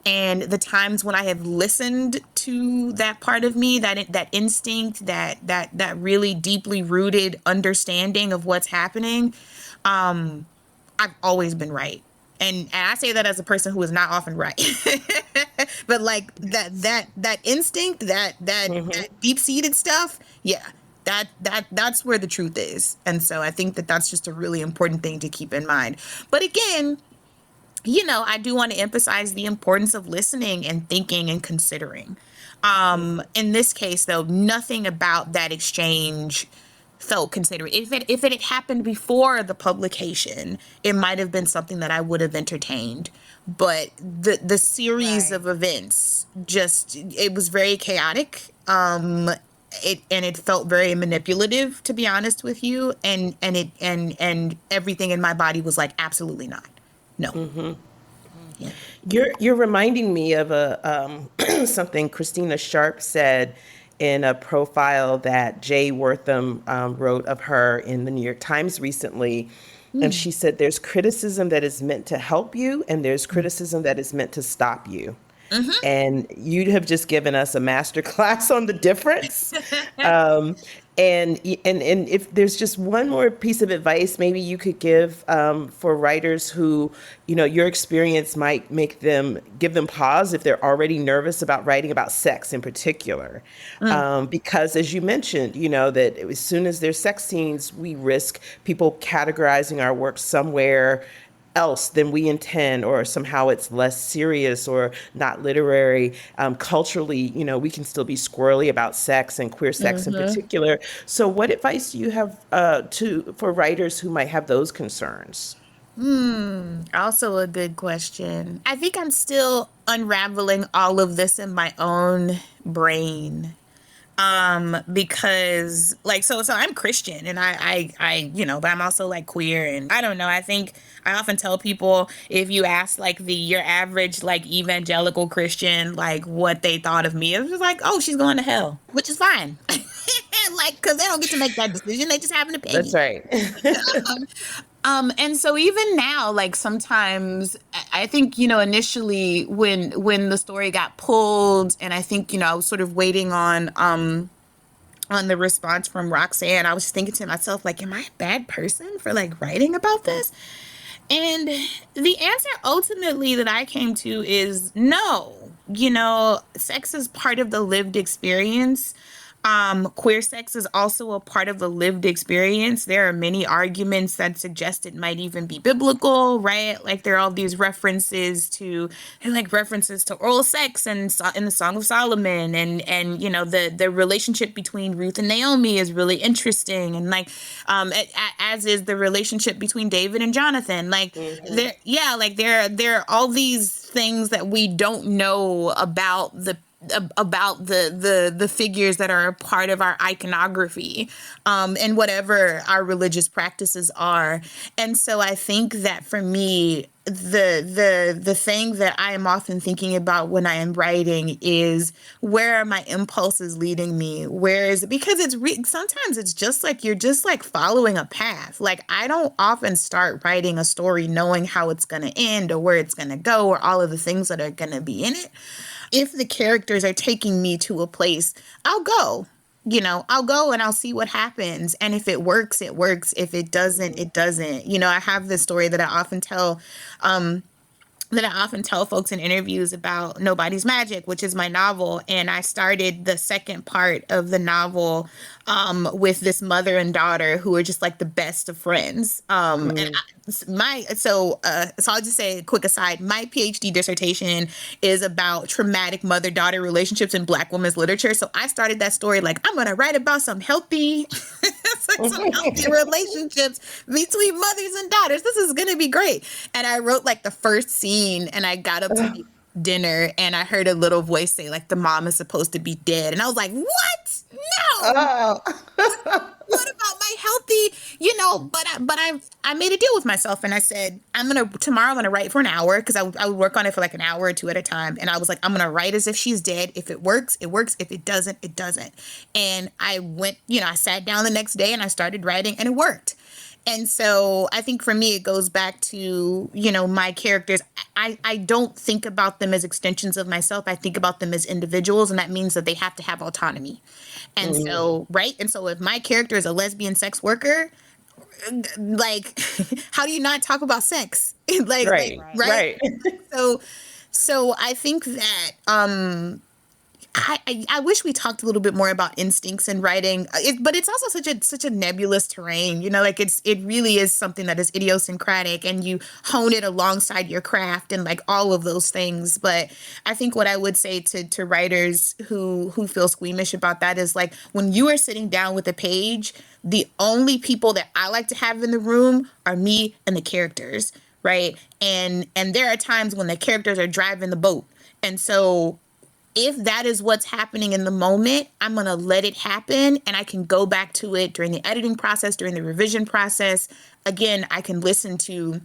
And the times when I have listened to that part of me, that instinct, that really deeply rooted understanding of what's happening, I've always been right. And I say that as a person who is not often right, but like that instinct, that deep-seated stuff, yeah. That's where the truth is. And so I think that that's just a really important thing to keep in mind. But again, I do want to emphasize the importance of listening and thinking and considering. In this case, though, nothing about that exchange felt considerate. If it had happened before the publication, it might have been something that I would have entertained. But the series of events it was very chaotic. It felt very manipulative, to be honest with you, and everything in my body was like, absolutely not, no. Yeah. You're reminding me of something Christina Sharp said in a profile that Jay Wortham wrote of her in the New York Times recently. And she said, there's criticism that is meant to help you, and there's criticism that is meant to stop you. And you have just given us a master class on the difference. And if there's just one more piece of advice maybe you could give for writers who, your experience might give them pause if they're already nervous about writing about sex in particular. Because as you mentioned, that as soon as there's sex scenes, we risk people categorizing our work somewhere else than we intend, or somehow it's less serious or not literary. Culturally, we can still be squirrely about sex and queer sex in particular. So what advice do you have for writers who might have those concerns? Also a good question. I think I'm still unraveling all of this in my own brain. Because so I'm Christian, and I but I'm also like queer, and I don't know. I think I often tell people, if you ask your average evangelical Christian what they thought of me, it was just like, oh, she's going to hell, which is fine. Because they don't get to make that decision. They just have an opinion. That's right. And so even now, sometimes I think, initially when the story got pulled, and I think, I was sort of waiting on the response from Roxane, I was just thinking to myself, am I a bad person for writing about this? And the answer ultimately that I came to is no. Sex is part of the lived experience. Queer sex is also a part of the lived experience. There are many arguments that suggest it might even be biblical, right? There are all these references to oral sex and in the Song of Solomon, and the relationship between Ruth and Naomi is really interesting, and as is the relationship between David and Jonathan. There are all these things that we don't know about the figures that are a part of our iconography, and whatever our religious practices are. And so I think that for me, the thing that I am often thinking about when I am writing is, where are my impulses leading me? Because sometimes it's just you're just following a path. I don't often start writing a story knowing how it's going to end or where it's going to go or all of the things that are going to be in it. If the characters are taking me to a place, I'll go. I'll go and I'll see what happens. And if it works, it works. If it doesn't, it doesn't. I have this story that I often tell folks in interviews about Nobody's Magic, which is my novel. And I started the second part of the novel with this mother and daughter who are just the best of friends. So I'll just say a quick aside. My PhD dissertation is about traumatic mother-daughter relationships in Black women's literature. So I started that story I'm going to write about some healthy like some healthy relationships between mothers and daughters. This is gonna be great. And I wrote like the first scene, and I got up to eat dinner, and I heard a little voice say like the mom is supposed to be dead, and I was like, what? No. Oh. What about my healthy, I made a deal with myself, and I said, tomorrow I'm gonna write for an hour, because I would work on it for like an hour or two at a time, and I was like, I'm gonna write as if she's dead. If it works, it works. If it doesn't, it doesn't. And I went, I sat down the next day and I started writing, and it worked. And so I think for me, it goes back to, my characters. I don't think about them as extensions of myself. I think about them as individuals, and that means that they have to have autonomy. And so, right? And so if my character is a lesbian sex worker, like, how do you not talk about sex? Right. So I think that, I wish we talked a little bit more about instincts in writing, but it's also such a nebulous terrain, it really is something that is idiosyncratic, and you hone it alongside your craft and like all of those things. But I think what I would say to writers who feel squeamish about that is, like, when you are sitting down with a page, the only people that I like to have in the room are me and the characters, right? And there are times when the characters are driving the boat, and so if that is what's happening in the moment, I'm going to let it happen, and I can go back to it during the editing process, during the revision process. Again, I can listen to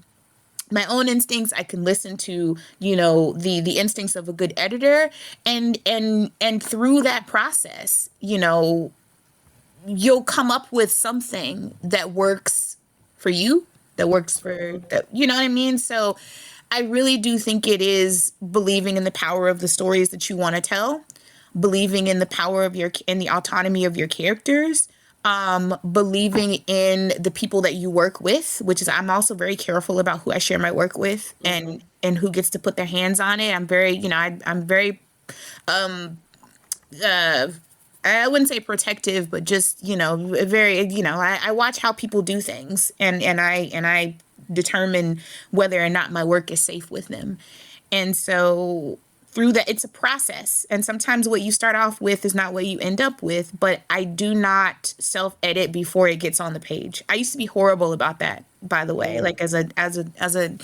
my own instincts. I can listen to, the instincts of a good editor, and through that process, you'll come up with something that works for you, that works for that, you know what I mean? So I really do think it is believing in the power of the stories that you want to tell, believing in the power of in the autonomy of your characters, believing in the people that you work with, which is, I'm also very careful about who I share my work with, and who gets to put their hands on it. I'm very, I'm very, I wouldn't say protective, but just, very, I watch how people do things, and I determine whether or not my work is safe with them. And so through that, it's a process. And sometimes what you start off with is not what you end up with, but I do not self-edit before it gets on the page. I used to be horrible about that, by the way. Like as an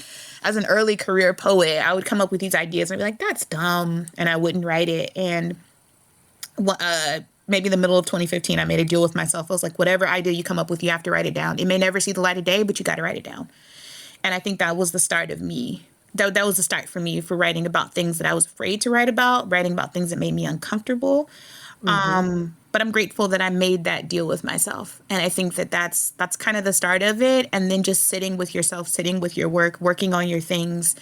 early career poet, I would come up with these ideas and be like, that's dumb, and I wouldn't write it. And maybe in the middle of 2015, I made a deal with myself. I was like, whatever idea you come up with, you have to write it down. It may never see the light of day, but you got to write it down. And I think that was the start of me. That was the start for me, for writing about things that I was afraid to write about, writing about things that made me uncomfortable. But I'm grateful that I made that deal with myself. And I think that that's kind of the start of it. And then just sitting with yourself, sitting with your work, working on your things,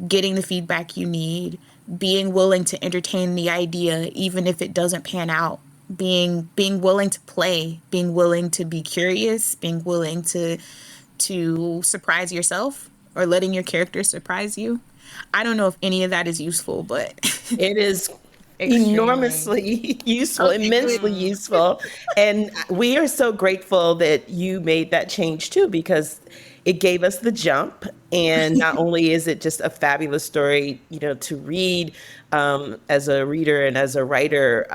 getting the feedback you need, being willing to entertain the idea, even if it doesn't pan out, being willing to play, being willing to be curious, being willing to surprise yourself, or letting your character surprise you. I don't know if any of that is useful, but it is Extremely. Enormously useful, immensely useful. And we are so grateful that you made that change too, because it gave us the jump. And not only is it just a fabulous story, to read as a reader and as a writer,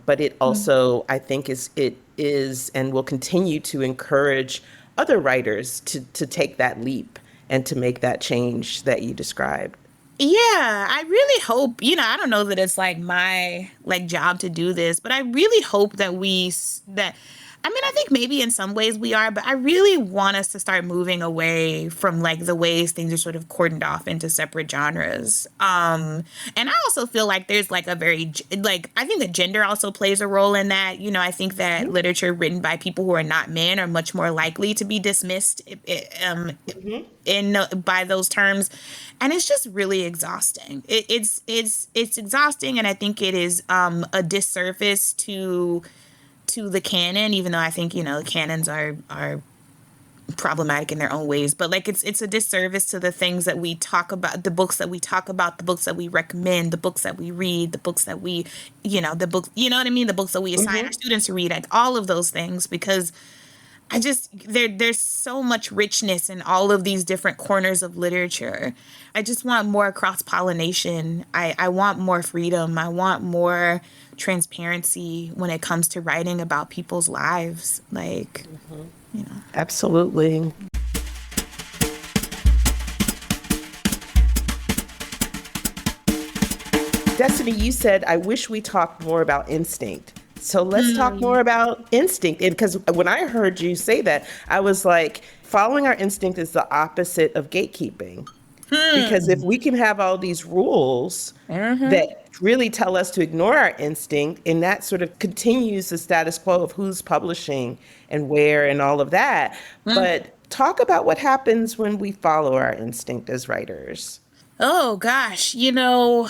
but it also, I think, it is and will continue to encourage other writers to take that leap and to make that change that you described. Yeah, I really hope, I don't know that it's like my job to do this, but I really hope that I think maybe in some ways we are, but I really want us to start moving away from the ways things are sort of cordoned off into separate genres. And I also feel like there's a very, I think that gender also plays a role in that. I think that literature written by people who are not men are much more likely to be dismissed by those terms. And it's just really exhausting. It's exhausting, and I think it is a disservice to the canon, even though I think, canons are problematic in their own ways. But it's a disservice to the things that we talk about, the books that we talk about, the books that we recommend, the books that we read, the books that we, the books, the books that we assign our students to read, all of those things, because there's so much richness in all of these different corners of literature. I just want more cross-pollination. I want more freedom. I want more transparency when it comes to writing about people's lives. Like, you know. Absolutely. Destiny, you said, I wish we talked more about instinct. So let's talk more about instinct. And because when I heard you say that, I was like, following our instinct is the opposite of gatekeeping. Because if we can have all these rules that really tell us to ignore our instinct, and that sort of continues the status quo of who's publishing and where and all of that. But talk about what happens when we follow our instinct as writers. Oh gosh, you know,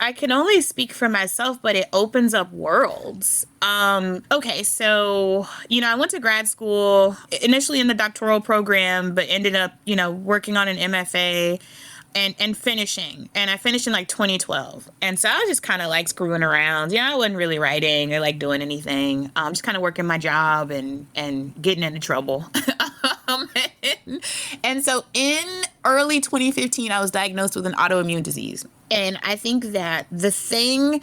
I can only speak for myself, but it opens up worlds. Okay, so, you know, I went to grad school initially in the doctoral program, but ended up, you know, working on an MFA and finishing. And I finished in like 2012. And so I was just kind of like screwing around. Yeah, I wasn't really writing or like doing anything. Just kind of working my job and getting into trouble. And so in early 2015, I was diagnosed with an autoimmune disease. And I think that the thing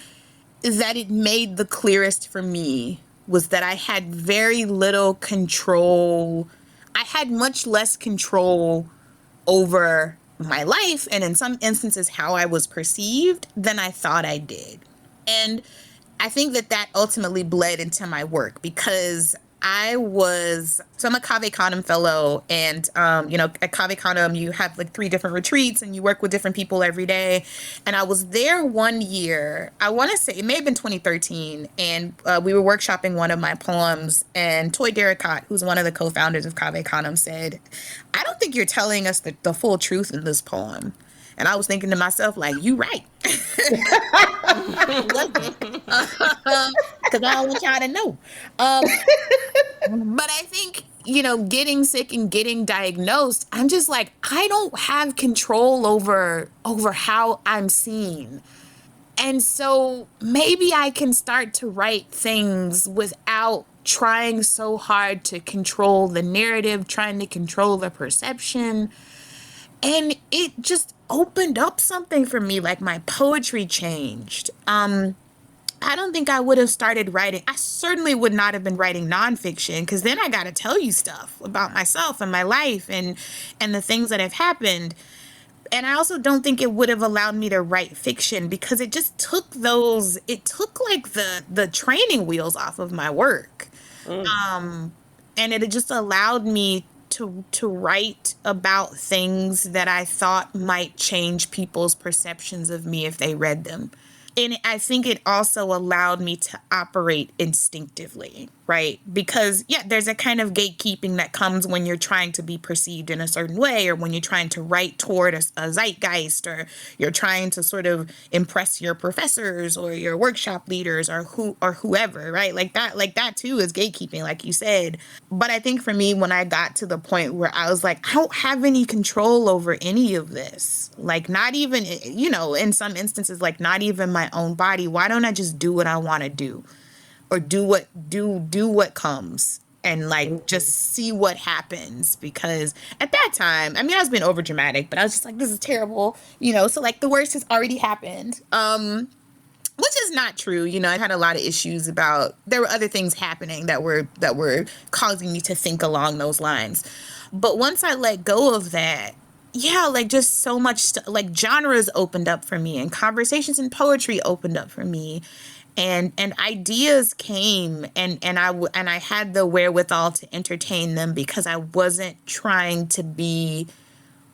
that it made the clearest for me was that I had very little control. I had much less control over my life and in some instances how I was perceived than I thought I did. And I think that that ultimately bled into my work because I'm a Cave Canem fellow, and, you know, at Cave Canem, you have like 3 different retreats and you work with different people every day. And I was there one year, I want to say it may have been 2013, and we were workshopping one of my poems, and Toy Derricott, who's one of the co-founders of Cave Canem, said, I don't think you're telling us the full truth in this poem. And I was thinking to myself, like, you right. Because I don't want y'all to know. But I think, you know, getting sick and getting diagnosed, I'm just like, I don't have control over how I'm seen. And so maybe I can start to write things without trying so hard to control the narrative, trying to control the perception. And it just opened up something for me, like my poetry changed. I don't think I would have started writing. I certainly would not have been writing nonfiction, because then I got to tell you stuff about myself and my life and the things that have happened. And I also don't think it would have allowed me to write fiction, because it just took like the training wheels off of my work. And it just allowed me to write about things that I thought might change people's perceptions of me if they read them. And I think it also allowed me to operate instinctively, right? Because, yeah, there's a kind of gatekeeping that comes when you're trying to be perceived in a certain way, or when you're trying to write toward a zeitgeist, or you're trying to sort of impress your professors or your workshop leaders or whoever, right? Like that too is gatekeeping, like you said. But I think for me, when I got to the point where I was like, I don't have any control over any of this, like not even, you know, in some instances, like not even my own body. Why don't I just do what I want to do, or do what comes, and like just see what happens? Because at that time, I mean, I was being over dramatic, but I was just like, this is terrible, you know. So like the worst has already happened, which is not true. You know, I had a lot of issues about, there were other things happening that were causing me to think along those lines. But once I let go of that, yeah, like just so much, like genres opened up for me, and conversations in poetry opened up for me, and ideas came, and I had the wherewithal to entertain them, because I wasn't trying to be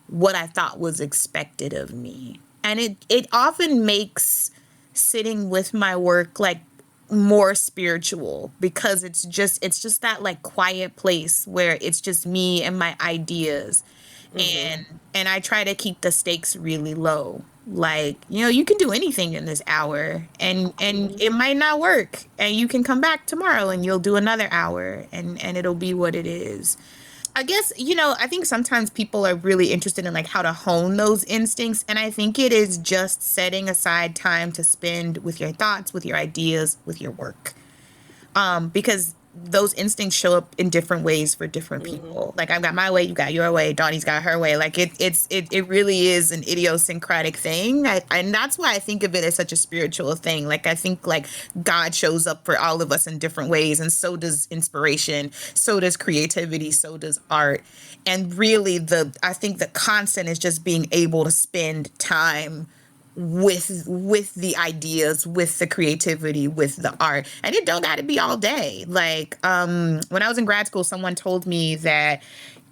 what I thought was expected of me. And it often makes sitting with my work like more spiritual, because it's just that like quiet place where it's just me and my ideas. And I try to keep the stakes really low. Like, you know, you can do anything in this hour, and it might not work, and you can come back tomorrow and you'll do another hour, and it'll be what it is. I guess, you know, I think sometimes people are really interested in like how to hone those instincts. And I think it is just setting aside time to spend with your thoughts, with your ideas, with your work. Because those instincts show up in different ways for different people. Like, I've got my way, you got your way, Dawnie's got her way. Like, it really is an idiosyncratic thing. And that's why I think of it as such a spiritual thing. Like, I think, like, God shows up for all of us in different ways, and so does inspiration, so does creativity, so does art. And really, I think the constant is just being able to spend time with the ideas, with the creativity, with the art. And it don't got to be all day. Like, when I was in grad school, someone told me that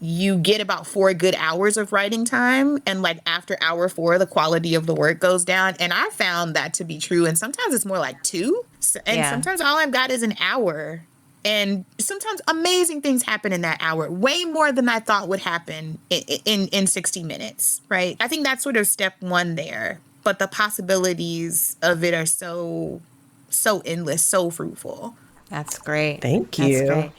you get about 4 good hours of writing time, and like after hour 4, the quality of the work goes down. And I found that to be true. And sometimes it's more like 2. And sometimes all I've got is an hour. And sometimes amazing things happen in that hour, way more than I thought would happen in 60 minutes, right? I think that's sort of step 1 there. But the possibilities of it are so endless, so fruitful. That's great. Thank you. That's great.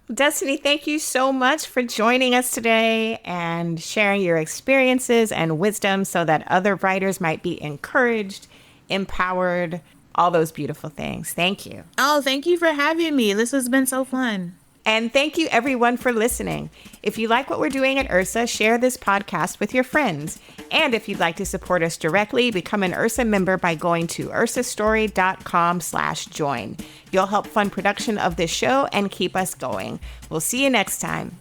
Well, Destiny, thank you so much for joining us today and sharing your experiences and wisdom so that other writers might be encouraged, empowered, all those beautiful things. Thank you. Oh, thank you for having me. This has been so fun. And thank you, everyone, for listening. If you like what we're doing at URSA, share this podcast with your friends. And if you'd like to support us directly, become an URSA member by going to ursastory.com/join. You'll help fund production of this show and keep us going. We'll see you next time.